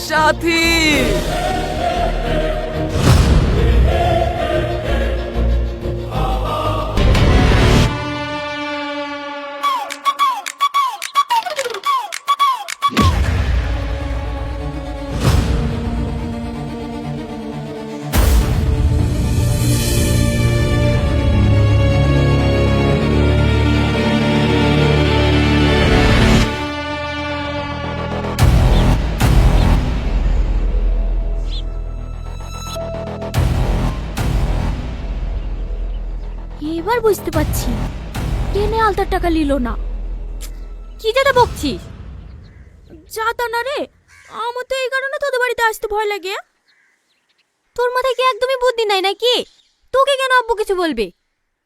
সাথী। এবার বুঝতে পারছি কেনে আলতার টাকা নিল না। কি যেটা বকছিস? যা তা না রে, আমার তো এই কারণে তোদের বাড়িতে আসতে ভয় লাগে। তোর মাথায় কি একদমই বুদ্ধি নাই নাকি? তোকে কেন আব্বু কিছু বলবে?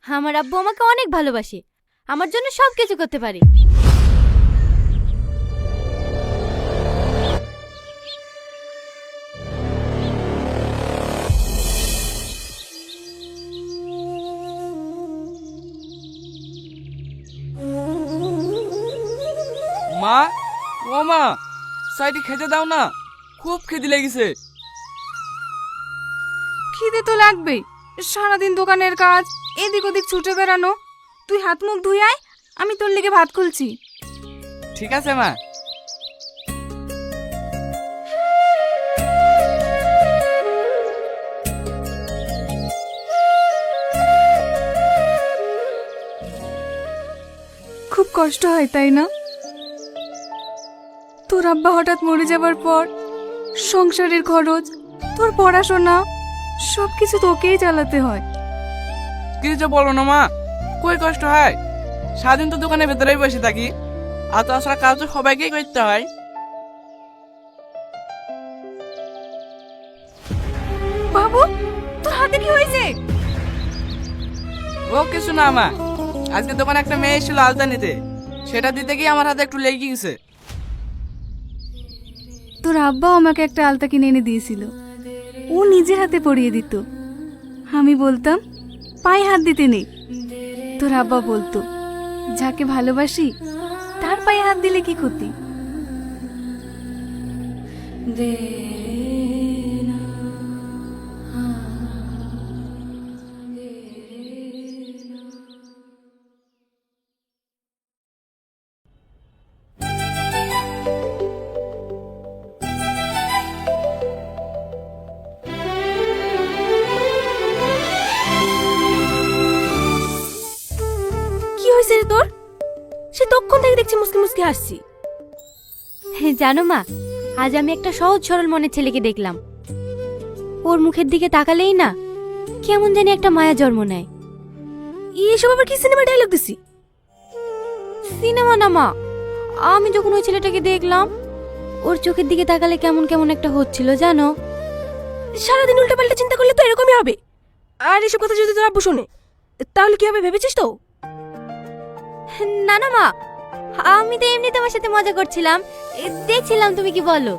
আমার আব্বু আমাকে অনেক ভালোবাসে, আমার জন্য সব কিছু করতে পারে। মা, ও মা, সাইডে খেতে দাও না, খুব খিদে লেগেছে। খিদে তো লাগবেই, সারাদিন দোকানের কাজ, এদিক ওদিক ছুটে বেড়ানো। তুই হাত মুখ ধুই আয়, আমি তোর লেগে ভাত খুলছি। ঠিক আছে মা। খুব কষ্ট হয় তাই না? তোর আব্বা হঠাৎ মরে যাবার পর সংসারের খরচ, তোর পড়াশোনা সবকিছু তোকেই চালাতে হয়। কিছু বলো না মা, কই কষ্ট হয়? সারাদিন তো দোকানের ভেতরেই বসে থাকি, আর তাছাড়া কাজ তো সবাইকেই করতে হয়। বাবু, তোর হাতে কি হয়েছে? ও কিছু না মা, আজকে দোকানে একটা মেয়ে এসেছিল আলতা নিতে, সেটা দিতে গিয়ে আমার হাতে একটু লেগে গেছে। তোর আব্বাও আমাকে একটা আলতা কিনে এনে দিয়েছিল, ও নিজের হাতে পরিয়ে দিত। আমি বলতাম পায়ে হাত দিতে নেই, তোর আব্বা বলতো যাকে ভালোবাসি তার পায়ে হাত দিলে কি ক্ষতি। কি হয়েছে রে তোর? সে তখন থেকে দেখছি মুসকি মুসকি হাসছি। জানো মা, আজ আমি একটা সহজ সরল মনের ছেলেকে দেখলাম। ওর মুখের দিকে তাকালেই না কেমন জানি একটা মায়া জন্ম নেয়। এসব আবার কি সিনেমা ডায়লগ দিছি? সিনেমা না মা, আমি যখন ওই ছেলেটাকে দেখলাম ওর চোখের দিকে তাকালে কেমন কেমন একটা হচ্ছিল জানো। সারাদিন উল্টাপাল্টা চিন্তা করলে তো এরকমই হবে। আর এসব কথা যদি তোর আব্বু শোনে তাহলে কি হবে ভেবেছিস তো? না না মা, আমি তো এমনি তোমার সাথে মজা করছিলাম, দেখছিলাম তুমি কি বলো।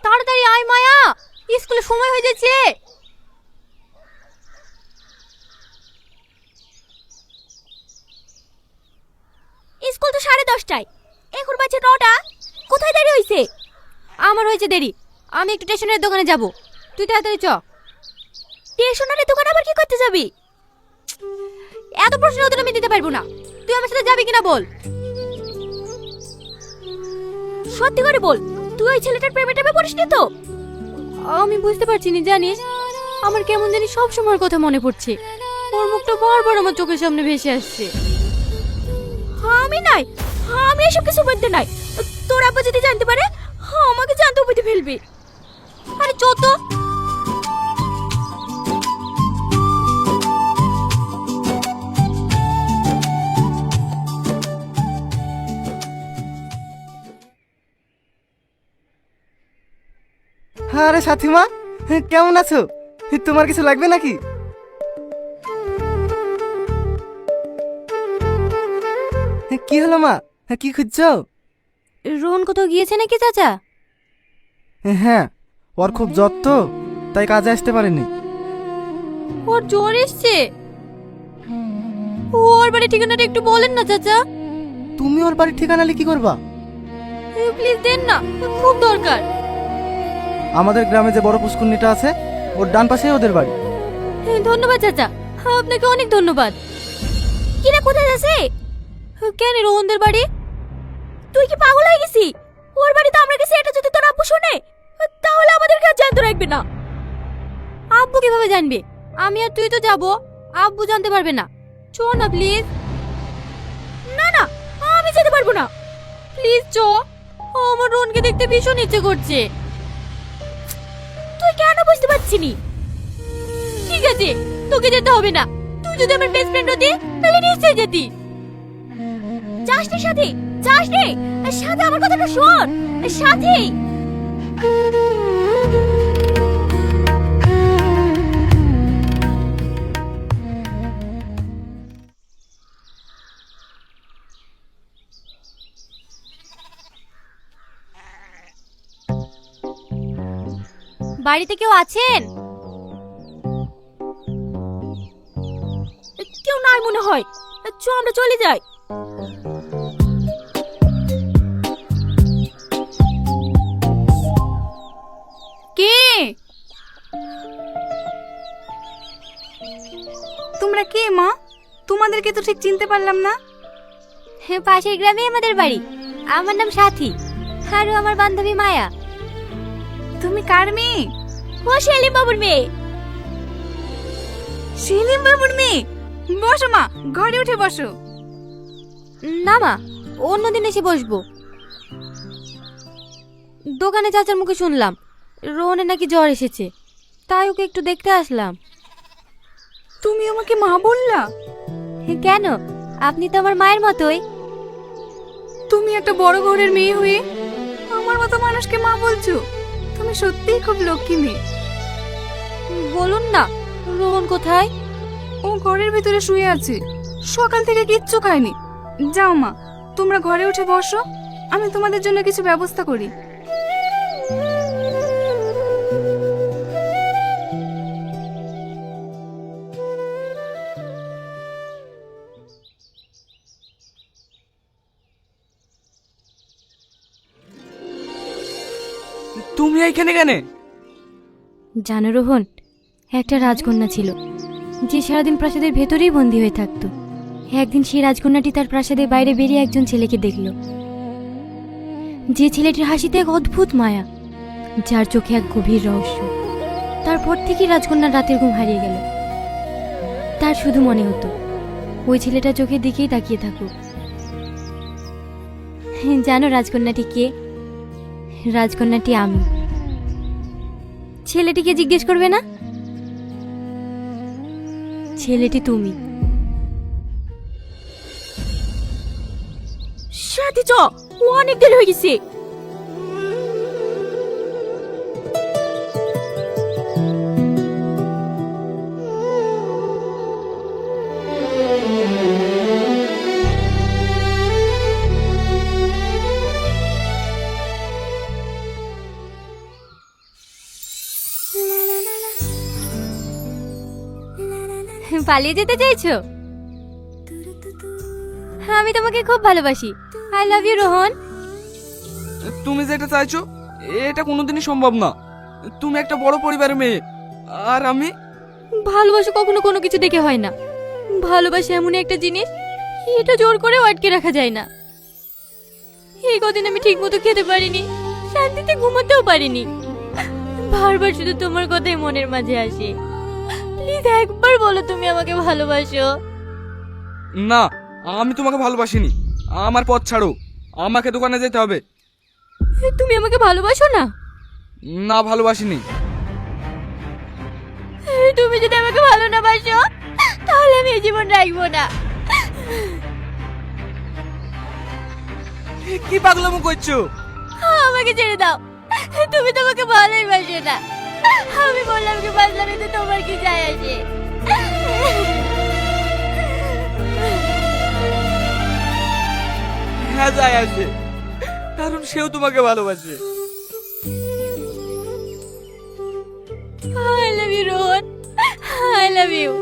তাড়াতাড়ি আয় মায়া, স্কুলে সময় হয়ে যাচ্ছে। স্কুল তো 10:30টায়, এখন বাজে 9টা। কোথায় দেরি হইছে? আমার হয়েছে দেরি, আমি একটু স্টেশনের দোকানে যাব, তুই তাড়াতাড়ি চ। স্টেশনের দোকানে আবার কি করতে যাবি? এত প্রশ্নের উত্তর আমি দিতে পারবো না, তুই আমার সাথে যাবি কিনা বল। সত্যি করে বল, তুই ওই ছেলেটার প্রেমে টেমে পড়িসনি তো? আমি বুঝতে পারছি না জানিস, আমার কেমন জানি সব সময়ের কথা মনে পড়ছে। ওর মুখটা বারবার আমার চোখের সামনে ভেসে আসছে। আমি নাই, আমি এসব কিছু বলতে নাই। তোর আব্বা যদি জানতে পারে আমাকে জানতে উপরে ফেলবে। আরে চত। আরে সাথীমা, কেমন আছো? তোমার কিছু লাগবে নাকি? কি হলো মা, কি খুঁজছো? রোহন কোথাও গিয়েছে নাকি চাচা? হ্যাঁ, ওর খুব জ্বর তো, তাই কাজে আসতে পারেনি। ওর জ্বর এসছে? ওর বাড়ির ঠিকানাটা একটু বলেন না চাচা। তুমি ওর বাড়ির ঠিকানা লিখি করবা? প্লিজ দেন না, খুব দরকার। আমাদের গ্রামে যে বড় পুষ্করণীটা আছে, ওর ডান পাশেই ওদের বাড়ি। ধন্যবাদ চাচা, আপনাকে অনেক ধন্যবাদ। কিরা কোথায় আছে? কেন রোহনদের বাড়ি? তুই কি পাগল হয়ে গেছি? ওর বাড়িতে আমরা গেছি, এটা যদি তোর আব্বু শুনে তাহলে আমাদের কাছে জানতে রাখবে না। আব্বু কিভাবে জানবে? আমি আর তুই তো যাব, আব্বু জানতে পারবে না। চো না প্লিজ। না না, আমি যেতে পারবো না। প্লিজ চো, আমার রোহনকে দেখতে ভীষণ ইচ্ছে করছে। তুই কেন বুঝতে পারছিস নি? ঠিক আছে, তোকে যেতে হবে না। তুই যদি আমার বেস্ট ফ্রেন্ড হতি তাহলে নিশ্চয়ই যেতি। যাস নি সাথে, যাস নি সাথে, আমার কথাটা শোন সাথে। বাড়িতে কেউ আছেন? কেউ নাই মনে হয়। চ আমরা চলে যাই। কে তোমরা? কে মা? তোমাদেরকে তো ঠিক চিনতে পারলাম না। পাশের গ্রামে আমাদের বাড়ি। আমার নাম সাথী, আর ও আমার বান্ধবী মায়া। তুমি কার মেয়ে? ও সেলিম বাবুর মেয়ে। সেলিম বাবুর মেয়ে? বসো মা, ঘরে উঠে বসো। না মা, অন্যদিন এসে বসবো। দোকানে চাচার মুখে শুনলাম রোহনের নাকি জ্বর এসেছে, তাই ওকে একটু দেখতে আসলাম। তুমি আমাকে মা বললা? কেন, আপনি তো আমার মায়ের মতোই। তুমি একটা বড় ঘরের মেয়ে হয়ে আমার মতো মানুষকে মা বলছো? তুমি সত্যিই খুব লক্ষ্মী মেয়ে। বলুন না, রোহন কোথায়? ও ঘরের ভিতরে শুয়ে আছে, সকাল থেকে কিচ্ছু খায়নি। যাও মা, তোমরা ঘরে উঠে বসো, আমি তোমাদের জন্য কিছু ব্যবস্থা করি। তুমি এইখানে কেন? জানো রোহন, একটা রাজকন্যা ছিল যে সারাদিন প্রাসাদের ভেতরেই বন্দী হয়ে থাকতো। একদিন সেই রাজকন্যাটি তার প্রাসাদের বাইরে বেরিয়ে একজন ছেলেকে দেখল, যে ছেলেটির হাসিতে এক অদ্ভুত মায়া, যার চোখে এক গভীর রহস্য। তারপর থেকেই রাজকন্যার রাতের ঘুম হারিয়ে গেল। তার শুধু মনে হতো ওই ছেলেটা চোখের দিকেই তাকিয়ে থাকুক। জানো রাজকন্যাটি কে? রাজকন্যাটি আমি। ছেলেটিকে জিজ্ঞেস করবে না? ছেলেটি তুমি। সাথী চ, অনেক দেরি হয়ে গেছে। পালিয়ে যেতে চাইছো? আমি তোমাকে খুব ভালোবাসি। I love you Rohan. তুমি যেটা চাইছো এটা কোনোদিনই সম্ভব না। তুমি একটা বড় পরিবারের মেয়ে, আর আমি। ভালোবাসা কখনো কোনো কিছু দেখে হয় না। ভালোবাসা এমন একটা জিনিস, এটা জোর করে আটকে রাখা যায় না। এই কদিন আমি ঠিক মতো খেতে পারিনি, শান্তিতে ঘুমাতেও পারিনি। বারবার শুধু তোমার কথাই মনের মাঝে আসে। প্লিজ একবার বলো তুমি আমাকে ভালোবাসো। না, আমি তোমাকে ভালোবাসিনি। আমার পথ ছাড়ো, আমাকে দোকানে যেতে হবে। তুমি আমাকে ভালোবাসো না? না, ভালোবাসিনি। তুমি যদি আমাকে ভালো না বাসো তাহলে আমি এই জীবন রাখবো না। কি পাগলামো করছো? আমাকে ছেড়ে দাও, তুমি তো আমাকে ভালোই বাসো না। আমি বললাম কি বাসলাম, এতে তোমার কি যায় আসে? হ্যাঁ, যায় আসে। কারণ সেও তোমাকে ভালোবাসে। I love you Rohan, I love you.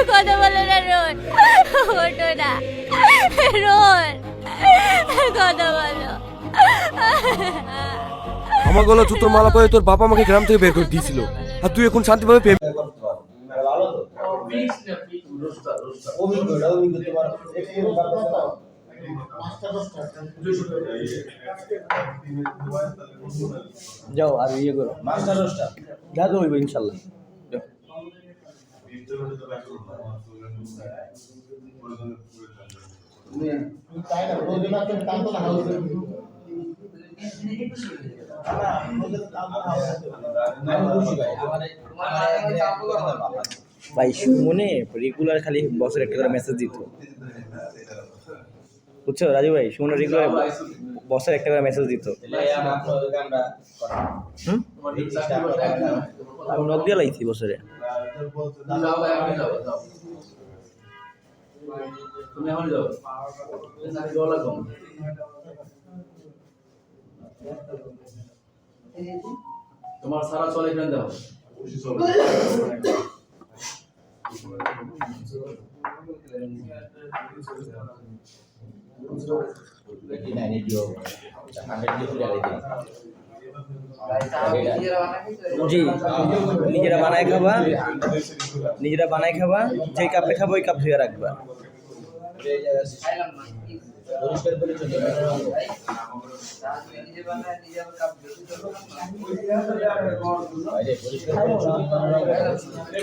কথা বলো না রোহন, ওঠো না রোহন, কথা বলো। আমার গলা জুতোর মালা পরে তোর বাবা আমাকে গ্রাম থেকে বের করে দিয়েছিল, আর তুই এখন শান্তিভাবে প্রেম। যাও আর ইয়ে করো যা তো হইব ইনশাল্লাহ। ভাই সুমনে রেগুলার খালি বছর একটা করে মেসেজ দিত, বুঝছো রাজু ভাই? সুমনে রেগুলার বছর একটা করে মেসেজ দিত। আমি নক দিয়ে লাইছি বছরে। তোমার সারা চলে এখানে দাও। জি নিজেরা বানায় খাবা, নিজেরা বানায় খাবা, যে কাপে খাবো ওই কাপ ধুয়ে রাখবা।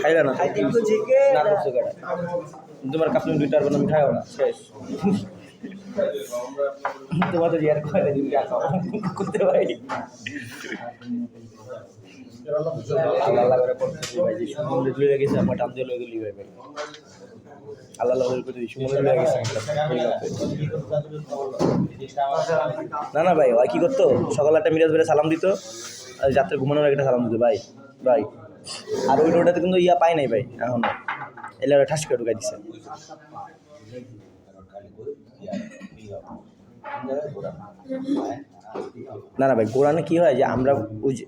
খাইলা না তোমার কাপ তুমি দুইটা আমি খাইও না, শেষ। তোমার তো ইয়ার খাইলে দিবি করতে পারি। আল্লাহ আল্লাহ করে করতেছি ভাই, যে সুমন লয়ে গেছে আমার টান দিয়ে লয়ে গেলি ভাই। আল্লাহ আল্লাহ করে করতেছি, সুমন লয়ে গেছে। না না ভাই, ওই কি করতো সকাল 8টা মিরাজ বেড়ে সালাম দিত, আর রাত্রে ঘুমানোর আগে একটা সালাম দিত ভাই ভাই। আর ওই রোডটাতে কিন্তু ইয়া পাই নাই ভাই এখন, এলে ঠাস করে ঢুকাই দিছে। না না ভাই, গোড়ানে কি হয় যে আমরা ওই যে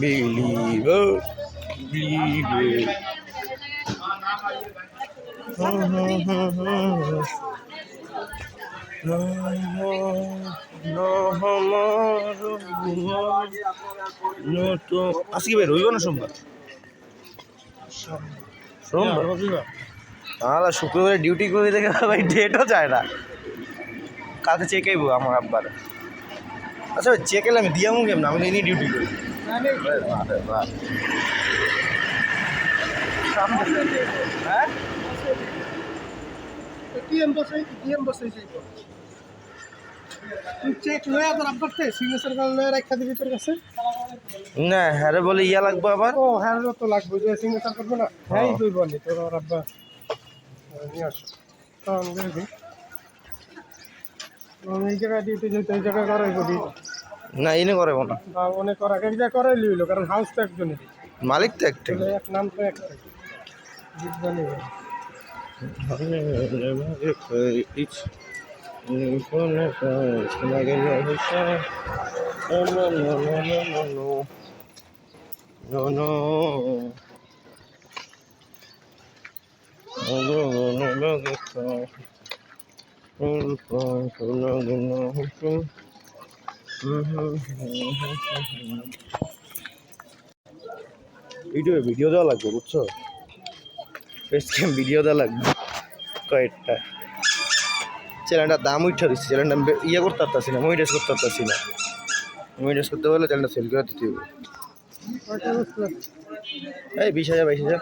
believer, believer. তো আজকে বের হইব না সোমবার? সোমবার শুক্রবারে ডিউটি করে দেখে ভাই ডেটও যায় না। কালকে চেক আইব আমার আব্বার। আচ্ছা চেক এলে আমি দিয়ামু কেমন? আমি এনে ডিউটি করি। না হ্যাঁ বলে ইয়া লাগবে আবার। ও হ্যাঁ তো লাগবে, যে সিগনেচার করবে না। হ্যাঁ তুই বলি তোর আব্বা নিয়ে আসো। এই জায়গায় ডিউটি যেতে এই জায়গায় করাই করি না, এনে করাবো না, অনেক করা এক জায়গায় করাই লইল, কারণ হাউস তো একজনের, মালিক তো একটাই। এক নাম তো একটাই। ইউটিউবে ভিডিও দেওয়া লাগবে, বুঝছো? ফেস ক্যাম ভিডিও দেওয়া লাগবে কয়েকটা। চ্যানেলটার দাম উঠে দিচ্ছে, চ্যানেলটা ইয়ে করতে পারতাছি না, মনিটাইজ করতে পারতাছি না। মনিটাইজ করতে পারলে চ্যানেলটা সেল করে দিতে হবে। এই 20,000 22,000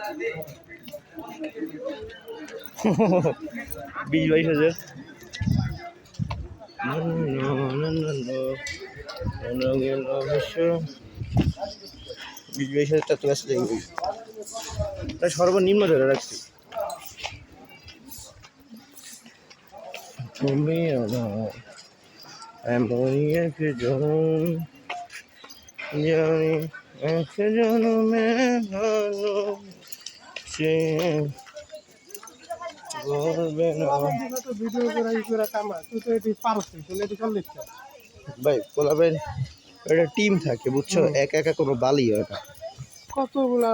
20-22,000 20-22,000 টাকা আসলে তাই সর্বনিম্ন ধরে রাখছি। তুমি আমার এমনই একজন জানি একজনমে সে বলবে না। ভিডিও করে ই করে কামা তুই তো এটি পারছিস, তুই এটি চল্লিশ ভাই বলা ভাই একটা টিম থাকে বুঝছো, একা একা কোনো বালি হয় না। কতগুলা